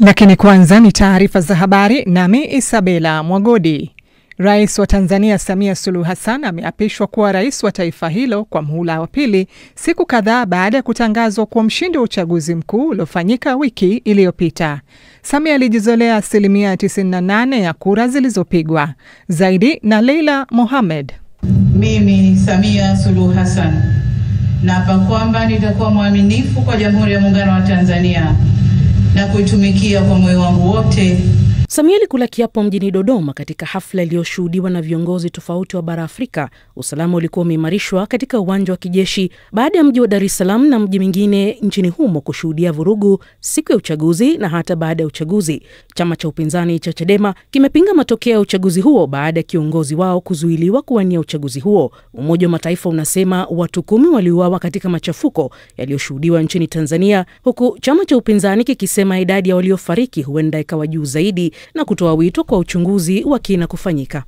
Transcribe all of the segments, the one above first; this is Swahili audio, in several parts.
Lakini kwanza ni taarifa za habari nami Isabela Mwagodi. Rais wa Tanzania Samia Suluhu Hassan ameapishwa kuwa rais wa taifa hilo kwa muhula wa pili siku kadhaa baada ya kutangazwa kuwa mshindi wa uchaguzi mkuu uliofanyika wiki iliyopita. Samia alijizolea 98% ya kura zilizopigwa. Zaidi na Leila Mohamed. Mimi Samia Suluhu Hassan naapa kwamba nitakuwa mwaminifu kwa Jamhuri ya Muungano wa Tanzania na kuitumikia kwa moyo wangu wote. Samia alikula kiapo mjini Dodoma katika hafla iliyoshuhudiwa na viongozi tofauti wa bara Afrika. Usalama ulikuwa umeimarishwa katika uwanja wa kijeshi baada ya mji wa Dar es Salaam na mji mingine nchini humo kushuhudia vurugu siku ya uchaguzi na hata baada ya uchaguzi. Chama cha upinzani cha Chadema kimepinga matokeo ya uchaguzi huo baada ya kiongozi wao kuzuiliwa kuwania uchaguzi huo. Umoja wa Mataifa unasema watu 10 waliuawa katika machafuko yaliyoshuhudiwa nchini Tanzania, huku chama cha upinzani kikisema idadi ya waliofariki huenda ikawa juu zaidi na kutoa wito kwa uchunguzi wa kina kufanyika.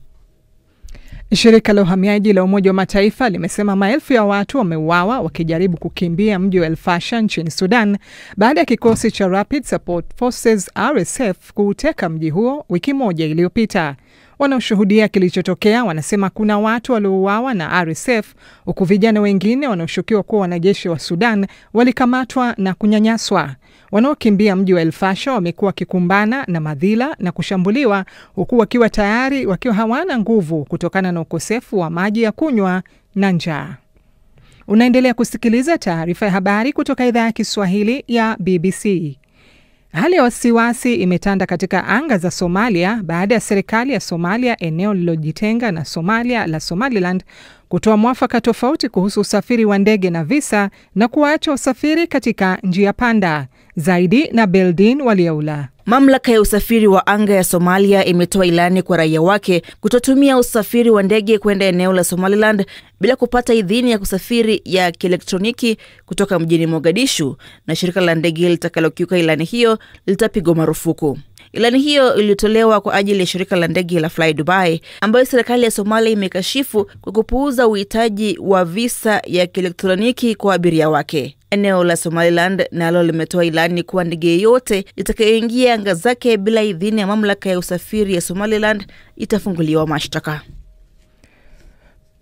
Shirika la uhamiaji la Umoja wa Mataifa limesema maelfu ya watu wameuawa wakijaribu kukimbia mji wa El Fasher nchini Sudan baada ya kikosi cha Rapid Support Forces RSF kuuteka mji huo wiki moja iliyopita. Wanaoshuhudia kilichotokea wanasema kuna watu waliouawa na RSF, huku vijana wengine wanaoshukiwa kuwa wanajeshi wa Sudan walikamatwa na kunyanyaswa. Wanaokimbia mji wa El Fasher wamekuwa wakikumbana na madhila na kushambuliwa, huku wakiwa hawana nguvu kutokana na ukosefu wa maji ya kunywa na njaa. Unaendelea kusikiliza taarifa ya habari kutoka idhaa ya Kiswahili ya BBC. Hali ya wasiwasi imetanda katika anga za Somalia baada ya serikali ya Somalia, eneo lililojitenga na Somalia la Somaliland, kutoa mwafaka tofauti kuhusu usafiri wa ndege na visa na kuacha usafiri katika njia panda. Zaidi na Beldin Waliaula. Mamlaka ya usafiri wa anga ya Somalia imetoa ilani kwa raia wake kutotumia usafiri wa ndege kwenda eneo la Somaliland bila kupata idhini ya kusafiri ya kielektroniki kutoka mjini Mogadishu, na shirika la ndege litakalokiuka ilani hiyo litapigwa marufuku. Ilani hiyo ilitolewa kwa ajili ya shirika la ndege la Fly Dubai, ambayo serikali ya Somalia imekashifu kwa kupuuza uhitaji wa visa ya kielektroniki kwa abiria wake. Eneo la Somaliland nalo limetoa ilani kuwa ndege yote itakayoingia anga zake bila idhini ya mamlaka ya usafiri ya Somaliland itafunguliwa mashtaka.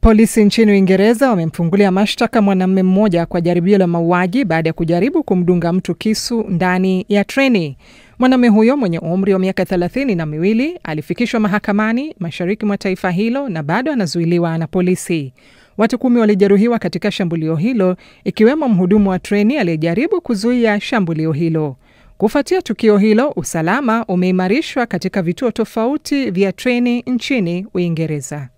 Polisi nchini Uingereza wamemfungulia mashtaka mwanamume mmoja kwa jaribio la mauaji baada ya kujaribu kumdunga mtu kisu ndani ya treni. Mwanamume huyo mwenye umri wa miaka 32 alifikishwa mahakamani mashariki mwa taifa hilo na bado anazuiliwa na polisi. Watu 10 walijeruhiwa katika shambulio hilo, ikiwemo mhudumu wa treni aliyejaribu kuzuia shambulio hilo. Kufuatia tukio hilo, usalama umeimarishwa katika vituo tofauti vya treni nchini Uingereza.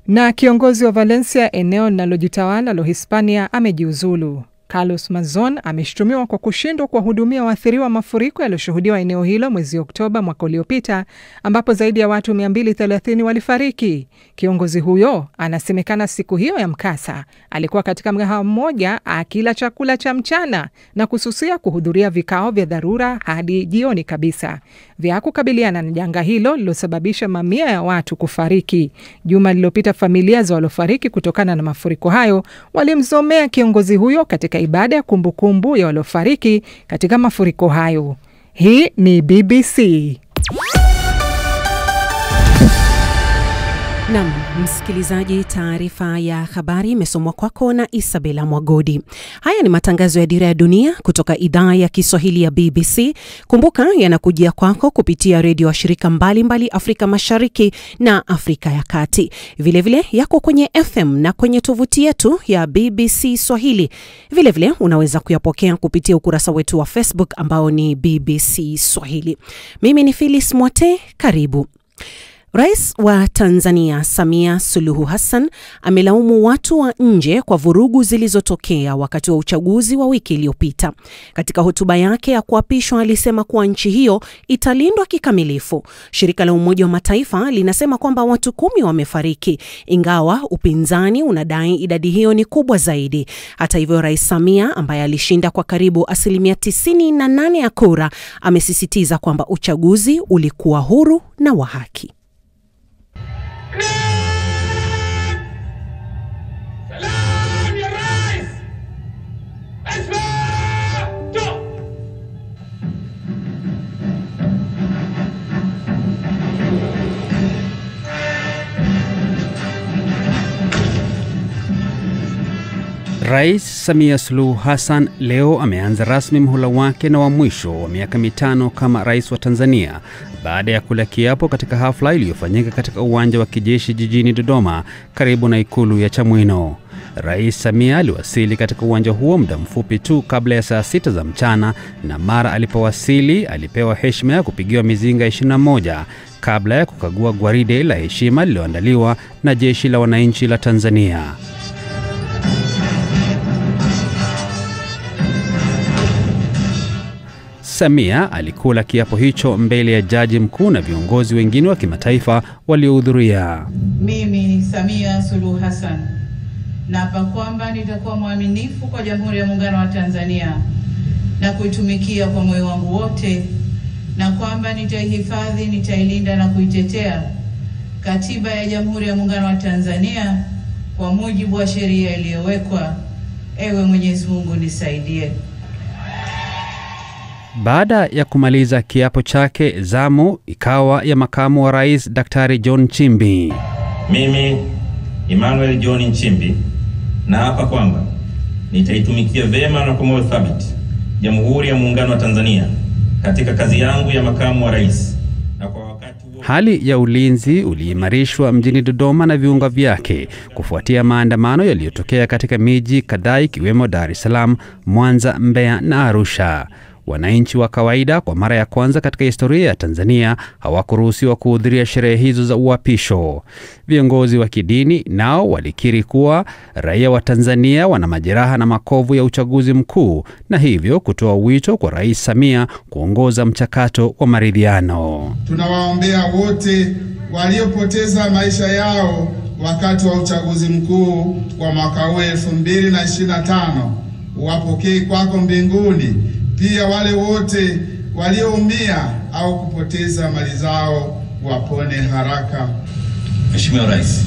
Na kiongozi wa Valencia, eneo linalojitawala la Hispania, amejiuzulu. Carlos Mazon ameshtumiwa kwa kushindwa kuwahudumia waathiriwa mafuriko yaliyoshuhudiwa eneo hilo mwezi Oktoba mwaka uliopita, ambapo zaidi ya watu 230 walifariki. Kiongozi huyo anasemekana siku hiyo ya mkasa alikuwa katika mgahawa mmoja akila chakula cha mchana na kususia kuhudhuria vikao vya dharura hadi jioni kabisa vya kukabiliana na janga hilo lililosababisha mamia ya watu kufariki. Juma lililopita familia za waliofariki kutokana na mafuriko hayo walimzomea kiongozi huyo katika ibada ya kumbukumbu ya waliofariki katika mafuriko hayo. Hii ni BBC. Naam, msikilizaji, taarifa ya habari imesomwa kwako na Isabela Mwagodi. Haya ni matangazo ya Dira ya Dunia kutoka idhaa ya Kiswahili ya BBC. Kumbuka yanakujia kwako kupitia redio wa shirika mbalimbali Afrika Mashariki na Afrika ya Kati. Vile yako kwenye FM na kwenye tovuti yetu ya BBC Swahili. Vile unaweza kuyapokea kupitia ukurasa wetu wa Facebook ambao ni BBC Swahili. Mimi ni Phyllis Mwate, karibu. Rais wa Tanzania Samia Suluhu Hassan amelaumu watu wa nje kwa vurugu zilizotokea wakati wa uchaguzi wa wiki iliyopita. Katika hotuba yake ya kuapishwa alisema kuwa nchi hiyo italindwa kikamilifu. Shirika la Umoja wa Mataifa linasema kwamba watu 10 wamefariki, ingawa upinzani unadai idadi hiyo ni kubwa zaidi. Hata hivyo, Rais Samia ambaye alishinda kwa karibu 98% ya kura amesisitiza kwamba uchaguzi ulikuwa huru na wa haki. Rais Samia Suluhu Hassan leo ameanza rasmi mhula wake na wa mwisho wa miaka 5 kama rais wa Tanzania baada ya kula kiapo katika hafla iliyofanyika katika uwanja wa kijeshi jijini Dodoma karibu na ikulu ya Chamwino. Rais Samia aliwasili katika uwanja huo muda mfupi tu kabla ya saa 6 za mchana, na mara alipowasili alipewa heshima ya kupigiwa mizinga 21 kabla ya kukagua gwaride la heshima lililoandaliwa na Jeshi la Wananchi la Tanzania. Samia alikula kiapo hicho mbele ya Jaji Mkuu na viongozi wengine wa kimataifa waliohudhuria. Mimi Samia Suluhu Hassan naapa kwamba nitakuwa mwaminifu kwa Jamhuri ya Muungano wa Tanzania na kuitumikia kwa moyo wangu wote, na kwamba nitaihifadhi, nitailinda na kuitetea Katiba ya Jamhuri ya Muungano wa Tanzania kwa mujibu wa sheria iliyowekwa. Ewe Mwenyezi Mungu nisaidie. Baada ya kumaliza kiapo chake, zamu ikawa ya makamu wa rais Daktari John Nchimbi. Mimi Emmanuel John Nchimbi naapa kwamba nitaitumikia vema na kwa moyo thabiti Jamhuri ya Muungano wa Tanzania katika kazi yangu ya makamu wa rais. Na kwa wakati huo, hali ya ulinzi uliimarishwa mjini Dodoma na viunga vyake kufuatia maandamano yaliyotokea katika miji kadhaa ikiwemo Dar es Salaam, Mwanza, Mbeya na Arusha. Wananchi wa kawaida kwa mara ya kwanza katika historia ya Tanzania hawakuruhusiwa kuhudhuria sherehe hizo za uapisho. Viongozi wa kidini nao walikiri kuwa raia wa Tanzania wana majeraha na makovu ya uchaguzi mkuu, na hivyo kutoa wito kwa Rais Samia kuongoza mchakato wa maridhiano. Tunawaombea wote waliopoteza maisha yao wakati wa uchaguzi mkuu wa mwaka 2025 wapokee kwako mbinguni. Pia wale wote walioumia au kupoteza mali zao wapone haraka. Mheshimiwa Rais,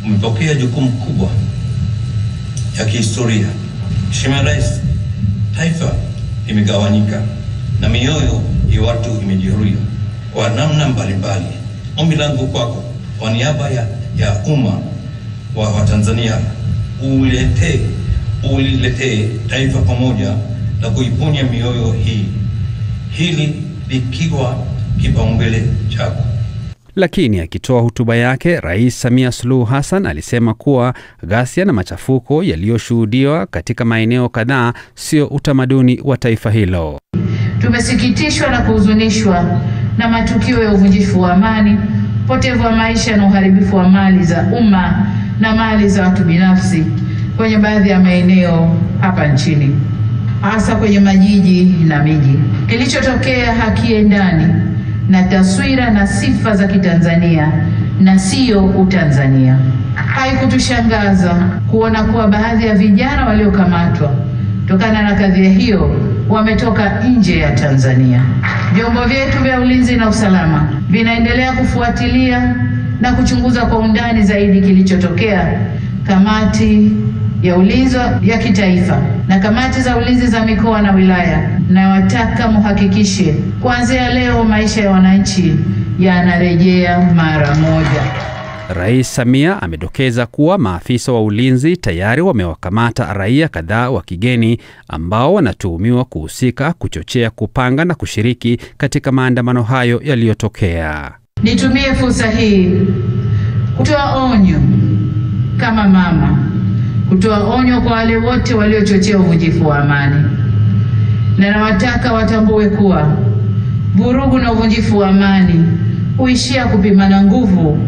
umepokea jukumu kubwa ya kihistoria. Mheshimiwa Rais, taifa limegawanyika na mioyo ya watu imejeruhiwa kwa namna mbalimbali. Ombi langu kwako kwa niaba ya umma wa Tanzania, uliletee taifa pamoja na kuiponya mioyo hii, hili likiwa kipaumbele chako. Lakini akitoa hotuba yake, Rais Samia Suluhu Hassan alisema kuwa ghasia na machafuko yaliyoshuhudiwa katika maeneo kadhaa sio utamaduni wa taifa hilo. Tumesikitishwa na kuhuzunishwa na matukio ya uvunjifu wa amani, upotevu wa maisha na uharibifu wa mali za umma na mali za watu binafsi kwenye baadhi ya maeneo hapa nchini, hasa kwenye majiji na miji. Kilichotokea hakiendani na taswira na sifa za Kitanzania na sio Utanzania. Haikutushangaza kuona kuwa baadhi ya vijana waliokamatwa kutokana na kadhia hiyo wametoka nje ya Tanzania. Vyombo vyetu vya ulinzi na usalama vinaendelea kufuatilia na kuchunguza kwa undani zaidi kilichotokea. Kamati ya ulinzi ya kitaifa na kamati za ulinzi za mikoa na wilaya, na wataka muhakikishe kuanzia leo maisha ya wananchi yanarejea mara moja. Rais Samia amedokeza kuwa maafisa wa ulinzi tayari wamewakamata raia kadhaa wa kigeni ambao wanatuhumiwa kuhusika, kuchochea, kupanga na kushiriki katika maandamano hayo yaliyotokea. Nitumie fursa hii kutoa onyo kama mama, kutoa onyo kwa wale wote waliochochea uvunjifu wa amani, na nawataka watambue kuwa vurugu na uvunjifu wa amani huishia kupimana nguvu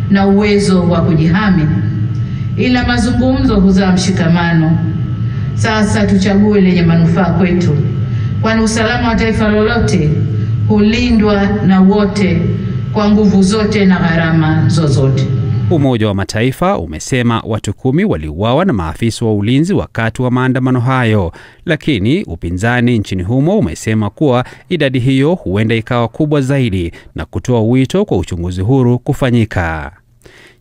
na uwezo wa kujihami, ila mazungumzo huzaa mshikamano. Sasa tuchague lenye manufaa kwetu, kwani usalama wa taifa lolote hulindwa na wote kwa nguvu zote na gharama zozote. Umoja wa Mataifa umesema watu 10 waliuawa na maafisa wa ulinzi wakati wa maandamano hayo, lakini upinzani nchini humo umesema kuwa idadi hiyo huenda ikawa kubwa zaidi na kutoa wito kwa uchunguzi huru kufanyika.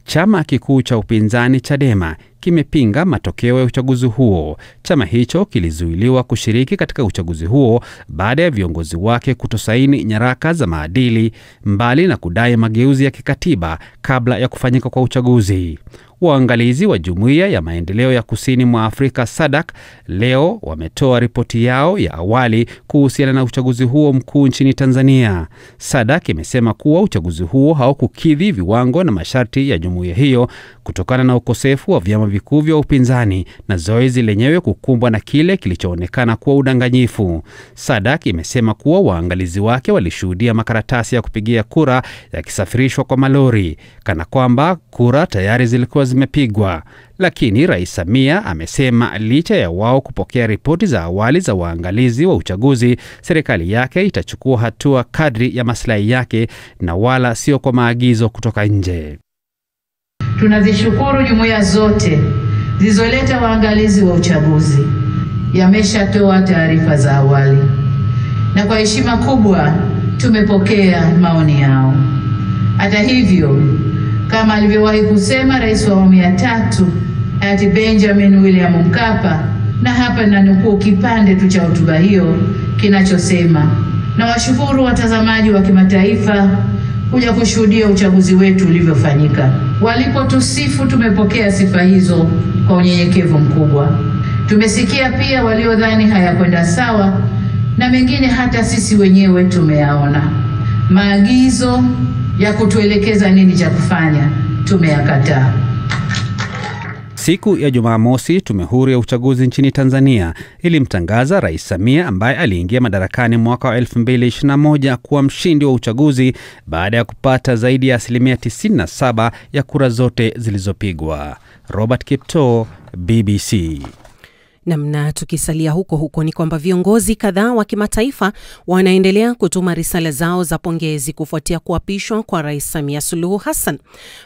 Chama kikuu cha upinzani Chadema kimepinga matokeo ya uchaguzi huo. Chama hicho kilizuiliwa kushiriki katika uchaguzi huo baada ya viongozi wake kutosaini nyaraka za maadili, mbali na kudai mageuzi ya kikatiba kabla ya kufanyika kwa uchaguzi. Waangalizi wa Jumuiya ya Maendeleo ya Kusini mwa Afrika SADC leo wametoa ripoti yao ya awali kuhusiana na uchaguzi huo mkuu nchini Tanzania. SADC imesema kuwa uchaguzi huo haukukidhi viwango na masharti ya jumuiya hiyo kutokana na ukosefu wa vyama vikuu vya upinzani na zoezi lenyewe kukumbwa na kile kilichoonekana kuwa udanganyifu. SADC imesema kuwa waangalizi wake walishuhudia makaratasi ya kupigia kura yakisafirishwa kwa malori kana kwamba kura tayari zilikuwa zimepigwa. Lakini Rais Samia amesema licha ya wao kupokea ripoti za awali za waangalizi wa uchaguzi, serikali yake itachukua hatua kadri ya maslahi yake na wala sio kwa maagizo kutoka nje. Tunazishukuru jumuiya zote zilizoleta waangalizi wa uchaguzi. Yameshatoa taarifa za awali na kwa heshima kubwa tumepokea maoni yao. Hata hivyo, kama alivyowahi kusema Rais wa awamu ya 3 hayati Benjamin William Mkapa, na hapa nanukuu kipande tu cha hotuba hiyo kinachosema, na washukuru watazamaji wa kimataifa kuja kushuhudia uchaguzi wetu ulivyofanyika. Walipotusifu tumepokea sifa hizo kwa unyenyekevu mkubwa. Tumesikia pia waliodhani hayakwenda sawa na mengine hata sisi wenyewe tumeyaona. Maagizo ya kutuelekeza nini cha kufanya tumeyakataa. Siku ya Jumamosi, Tume Huru ya Uchaguzi nchini Tanzania ilimtangaza Rais Samia ambaye aliingia madarakani mwaka wa 2021 kuwa mshindi wa uchaguzi baada ya kupata zaidi ya 97% ya kura zote zilizopigwa. Robert Kipto, BBC. Namna tukisalia huko ni kwamba viongozi kadhaa wa kimataifa wanaendelea kutuma risala zao za pongezi kufuatia kuapishwa kwa Rais Samia Suluhu Hassan.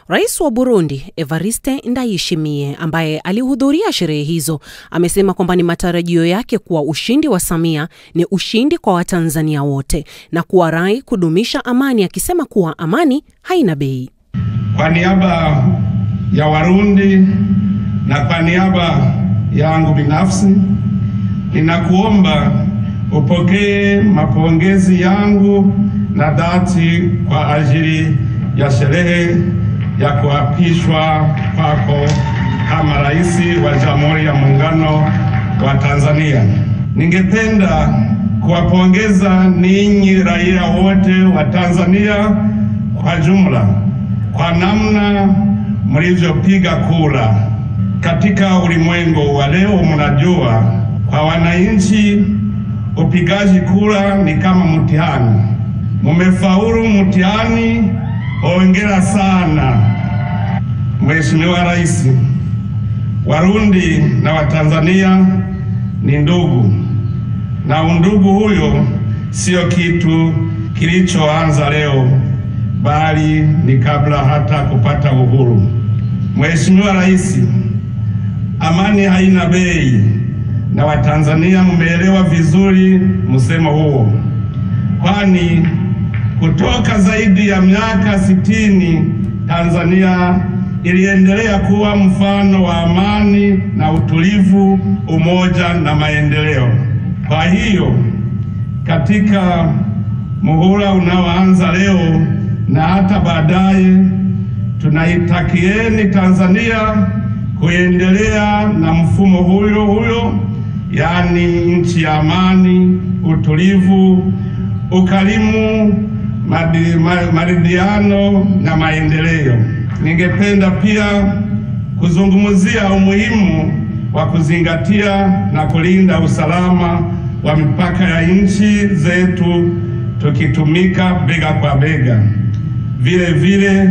Rais wa Burundi Evariste Ndayishimiye ambaye alihudhuria sherehe hizo amesema kwamba ni matarajio yake kuwa ushindi wa Samia ni ushindi kwa Watanzania wote na kuwarai kudumisha amani, akisema kuwa amani haina bei. Kwa niaba ya Warundi na kwa niaba yangu binafsi ninakuomba upokee mapongezi yangu na dhati kwa ajili ya sherehe ya kuapishwa kwako kama rais wa Jamhuri ya Muungano wa Tanzania. Ningependa kuwapongeza ninyi raia wote wa Tanzania kwa jumla kwa namna mlivyopiga kura. Katika ulimwengu wa leo, mnajua kwa wananchi upigaji kura ni kama mtihani. Mumefaulu mtihani, hongera sana. Mheshimiwa Rais, Warundi na Watanzania ni ndugu, na undugu huyo sio kitu kilichoanza leo, bali ni kabla hata kupata uhuru. Mheshimiwa Rais, amani haina bei, na Watanzania mmeelewa vizuri msemo huo, kwani kutoka zaidi ya miaka 60 Tanzania iliendelea kuwa mfano wa amani na utulivu, umoja na maendeleo. Kwa hiyo katika muhula unaoanza leo na hata baadaye, tunaitakieni Tanzania kuendelea na mfumo huyo, yani nchi ya amani, utulivu, ukarimu, maridhiano na maendeleo. Ningependa pia kuzungumzia umuhimu wa kuzingatia na kulinda usalama wa mipaka ya nchi zetu, tukitumika bega kwa bega. Vile vile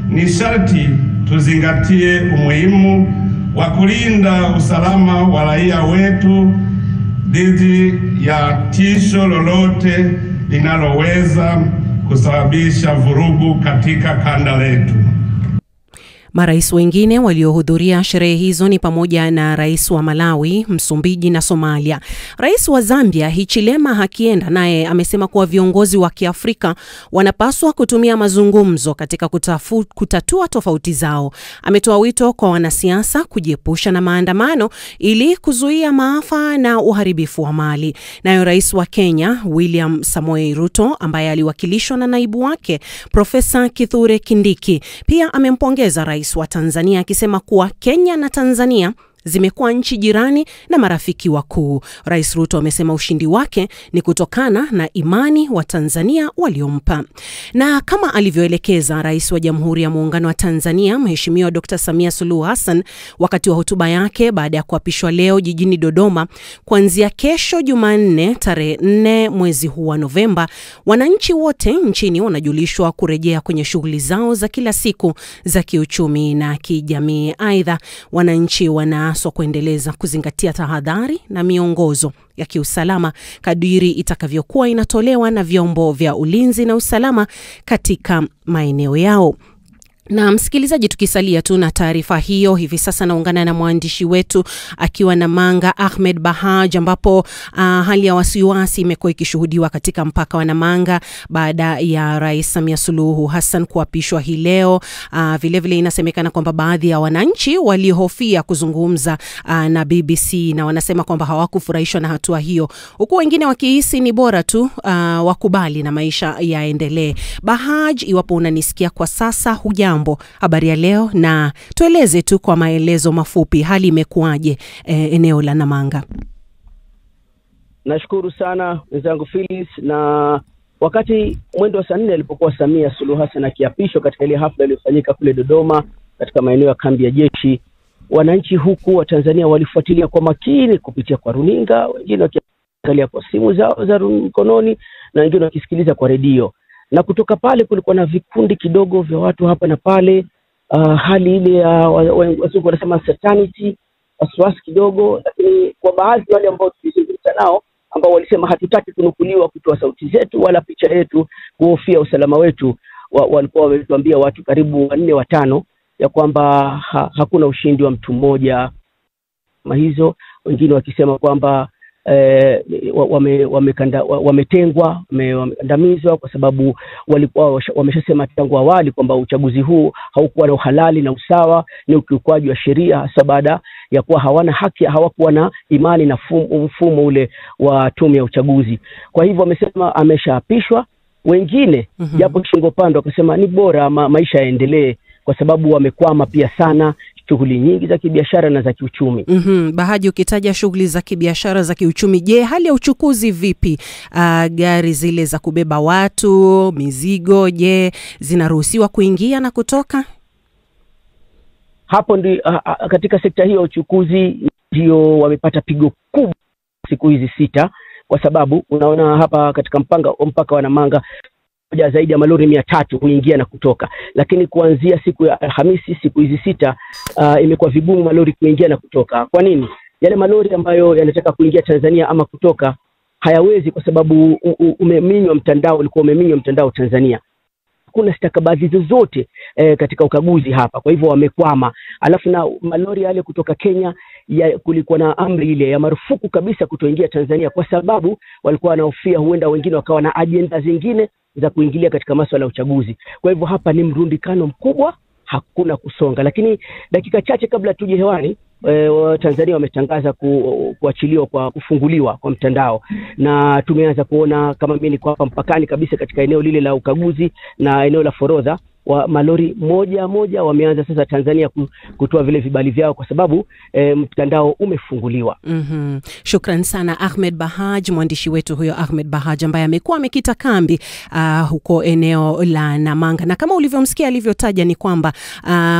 ni sharti tuzingatie umuhimu wa kulinda usalama wa raia wetu dhidi ya tisho lolote linaloweza kusababisha vurugu katika kanda letu. Marais wengine waliohudhuria sherehe hizo ni pamoja na rais wa Malawi, Msumbiji na Somalia. Rais wa Zambia Hichilema Hakainde naye amesema kuwa viongozi wa Kiafrika wanapaswa kutumia mazungumzo katika kutatua tofauti zao. Ametoa wito kwa wanasiasa kujiepusha na maandamano ili kuzuia maafa na uharibifu wa mali. Nayo rais wa Kenya William Samoei Ruto ambaye aliwakilishwa na naibu wake Profesa Kithure Kindiki pia amempongeza rais wa Tanzania akisema kuwa Kenya na Tanzania zimekuwa nchi jirani na marafiki wakuu. Rais Ruto amesema ushindi wake ni kutokana na imani wa Tanzania waliompa. Na kama alivyoelekeza Rais wa Jamhuri ya Muungano wa Tanzania Mheshimiwa Dr. Samia Suluhu Hassan wakati wa hotuba yake baada ya kuapishwa leo jijini Dodoma, kuanzia kesho Jumanne tarehe 4 mwezi huu wa Novemba, wananchi wote nchini wanajulishwa kurejea kwenye shughuli zao za kila siku za kiuchumi na kijamii. Aidha, wananchi wanaswa kuendeleza kuzingatia tahadhari na miongozo ya kiusalama kadiri itakavyokuwa inatolewa na vyombo vya ulinzi na usalama katika maeneo yao. Na msikilizaji, tukisalia tu na taarifa hiyo, hivi sasa naungana na mwandishi wetu akiwa Namanga, Ahmed Bahaj, ambapo hali ya wasiwasi imekuwa ikishuhudiwa katika mpaka wa Namanga baada ya Rais Samia Suluhu Hassan kuapishwa hii leo. Vile vile inasemekana kwamba baadhi ya wananchi walihofia kuzungumza na BBC na wanasema kwamba hawakufurahishwa na hatua hiyo, huku wengine wakihisi ni bora tu wakubali na maisha yaendelee. Bahaj, iwapo unanisikia kwa sasa, hujambo? Habari ya leo, na tueleze tu kwa maelezo mafupi hali imekuwaje eneo la Namanga. Nashukuru sana wenzangu Phyllis. Na wakati mwendo wa saa 4 alipokuwa Samia Suluhu Hassan akiapishwa katika ile hafla iliyofanyika kule Dodoma katika maeneo ya kambi ya jeshi, wananchi huku wa Tanzania walifuatilia kwa makini kupitia kwa runinga, wengine wakiangalia kwa simu zao za mkononi na wengine wakisikiliza kwa redio. Na kutoka pale kulikuwa na vikundi kidogo vya watu hapa na pale, hali ile ya wazungu wanasema uncertainty, wasiwasi kidogo. Lakini kwa baadhi wale ambao tulizungumza nao ambao walisema hatutaki kunukuliwa kutoa sauti zetu wala picha yetu kuhofia usalama wetu, walikuwa wametuambia watu karibu 4-5 ya kwamba hakuna ushindi wa mtu mmoja kama hizo. Wengine wakisema kwamba wametengwa, wamekandamizwa kwa sababu walikuwa wameshasema tangu awali kwamba uchaguzi huu haukuwa na uhalali na usawa, ni ukiukwaji wa sheria, hasa baada ya kuwa hawana haki, hawakuwa na imani na mfumo ule wa tume ya uchaguzi. Kwa hivyo wamesema ameshaapishwa. Wengine japo shingo pando wakasema ni bora maisha yaendelee kwa sababu wamekwama pia sana shughuli nyingi za kibiashara na za kiuchumi. Bahaji, ukitaja shughuli za kibiashara za kiuchumi, je, hali ya uchukuzi vipi? Gari zile za kubeba watu, mizigo, je, zinaruhusiwa kuingia na kutoka? Hapo ndio katika sekta hiyo uchukuzi ndio wamepata pigo kubwa siku hizi 6, kwa sababu unaona hapa katika mpaka wa Namanga zaidi ya malori 300 kuingia na kutoka. Lakini kuanzia siku ya Alhamisi, siku hizi 6, imekuwa vigumu malori kuingia na kutoka. Kwa nini? Yale malori ambayo yanataka kuingia Tanzania ama kutoka hayawezi kwa sababu umeminywa mtandao, ulikuwa umeminywa mtandao Tanzania. Kuna stakabadhi zozote katika ukaguzi hapa. Kwa hivyo wamekwama. Alafu na malori yale kutoka Kenya kulikuwa na amri ile ya marufuku kabisa kutoingia Tanzania kwa sababu walikuwa wanahofia huenda wengine wakawa na agenda zingine za kuingilia katika masuala ya uchaguzi. Kwa hivyo hapa ni mrundikano mkubwa, hakuna kusonga. Lakini dakika chache kabla tuje hewani, Tanzania wametangaza kuachiliwa kwa kufunguliwa kwa mtandao, na tumeanza kuona kama mimi niko hapa mpakani kabisa katika eneo lile la ukaguzi na eneo la forodha, wa malori moja wameanza sasa Tanzania kutoa vile vibali vyao kwa sababu mtandao umefunguliwa. Shukran sana Ahmed Bahaj, mwandishi wetu huyo Ahmed Bahaj ambaye amekuwa amekita kambi huko eneo la Namanga. Na kama ulivyomsikia alivyotaja ni kwamba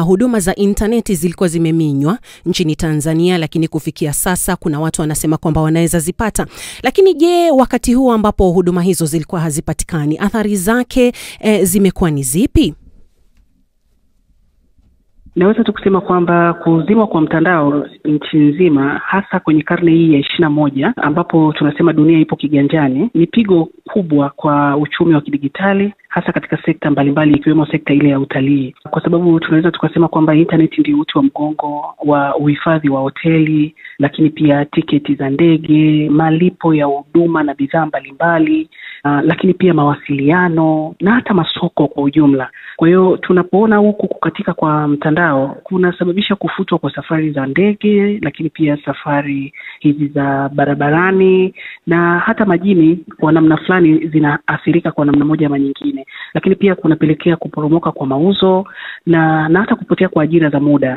huduma za interneti zilikuwa zimeminywa nchini Tanzania, lakini kufikia sasa kuna watu wanasema kwamba wanaweza zipata. Lakini je, wakati huu ambapo huduma hizo zilikuwa hazipatikani, athari zake zimekuwa ni zipi? Naweza tu kusema kwamba kuzimwa kwa mtandao nchi nzima, hasa kwenye karne hii ya 21 ambapo tunasema dunia ipo kiganjani, ni pigo kubwa kwa uchumi wa kidijitali, hasa katika sekta mbalimbali ikiwemo sekta ile ya utalii, kwa sababu tunaweza tukasema kwamba internet ndio uti wa mgongo wa uhifadhi wa hoteli, lakini pia tiketi za ndege, malipo ya huduma na bidhaa mbalimbali, lakini pia mawasiliano na hata masoko kwa ujumla. Kwa hiyo tunapoona huku kukatika kwa mtandao kunasababisha kufutwa kwa safari za ndege, lakini pia safari hizi za barabarani na hata majini kwa namna fulani zinaathirika kwa namna moja ama nyingine, lakini pia kunapelekea kuporomoka kwa mauzo na hata kupotea kwa ajira za muda.